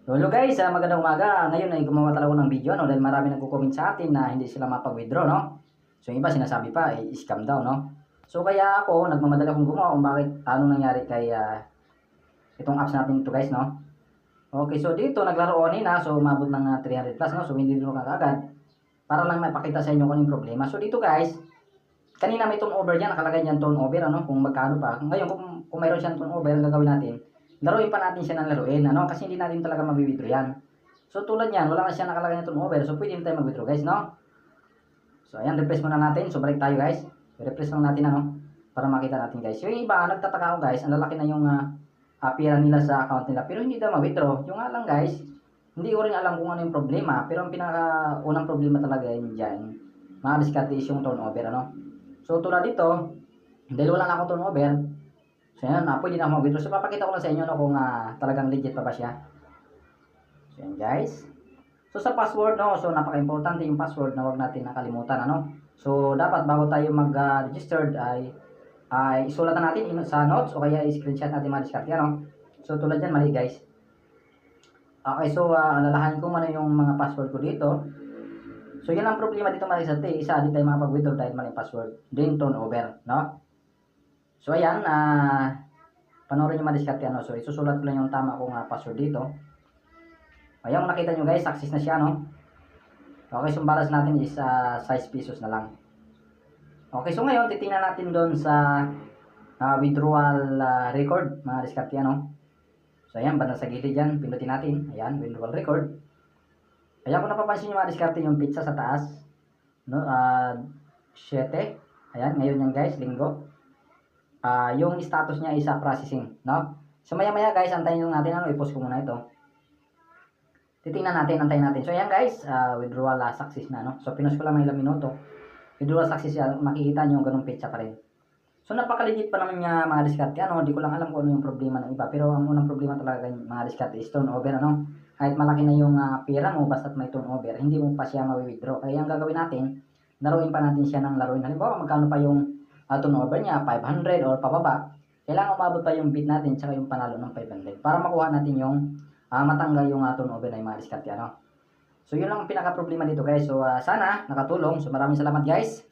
Hello guys, magandang umaga. Ngayon ay gumawa talaga ako ng video dahil marami nagko-comment sa atin na hindi sila mapag-withdraw, no? So yung iba sinasabi pa scam daw, no? So kaya ako nagmamadali akong gumawa kung bakit anong nangyari kay itong apps natin ito guys, no? Okay, so dito naglaro ako na, so umabot ng 300 plus, no? So hindi dito kagad para lang mapakita sa inyo kung ano yung problema. So dito guys, kanina may turnover diyan, nakalagay diyan turnover, ano, kung magkano pa. Ngayon kung mayroon siyang turnover, ang gagawin natin, laruin pa natin siya ng laruin, ano? Kasi hindi natin talaga mabi-withdraw yan. So tulad niyan, wala na siya nakalagay na turnover. So pwede tayo mag-withdraw guys, no? So ayan, refresh muna natin. So balik tayo guys. I-refresh lang natin, ano? Para makita natin guys. Yung iba, nagtataka ako guys, ang lalaki na yung pera nila sa account nila. Pero hindi daw ma-withdraw. Yung nga lang guys, hindi ko rin alam kung ano yung problema. Pero ang pinaka-unang problema talaga yun dyan, mga diskarte is yung turnover, ano? So tulad dito, dahil wala na akong turnover, so yan, pwede na ako mag-withdraw. So papakita ko lang sa inyo, no, kung talagang legit pa ba siya. So yan guys. So sa password, no, so napaka-importante yung password na wag natin nakalimutan, ano. So dapat bago tayo mag-registered ay isulatan natin sa notes o kaya i-screenshot natin mga diskarte, ano. So tulad yan, mali guys. Okay, so alalahanin ko muna yung mga password ko dito. So yan ang problema dito mga diskarte. Isa, di tayo makapag-withdraw dahil mali password. Then turnover, no. So ayan, panoorin nyo mga diskarte, ano. So isusulat ko lang yung tama kong password dito. Ayan, kung nakita nyo guys, success na siya, no. Okay, so balance natin is 6 pesos na lang. Okay, so ngayon titingnan natin doon sa withdrawal record mga diskarte, ano. So ayan, banda sa gilid yan, pindutin natin. Ayan, withdrawal record. Ayan, kung napapansin nyo mga diskarte, yung pizza sa taas, no, 7. Ayan, ngayon yan guys, linggo. Yung status niya is processing, no. So maya maya guys, antayin lang natin, ano, i-post ko muna ito. Titingnan natin, antayin natin. So ayan guys, withdrawal success na, no. So pinost ko lang ng ilang minuto. Withdrawal success yan, makikita nyo ganung pizza pa rin. So napakaligit pa naman niya mga diskarte, ano. Hindi ko lang alam kung ano yung problema ng iba, pero ang unang problema talaga mga diskarte is turnover, ano. Kahit malaki na yung pera mo, basta't may turnover, hindi mo pa siya ma-withdraw. Kaya ang gagawin natin, laruin pa natin siya ng laruin. Halimbawa, magkano pa yung turnover niya, 500 or pababa, kailangan umabot pa yung bid natin tsaka yung panalo ng 500 para makuha natin yung matanggal yung turnover na yung mga diskarte, ano. So yun lang ang pinaka problema dito guys. So sana nakatulong. So maraming salamat guys.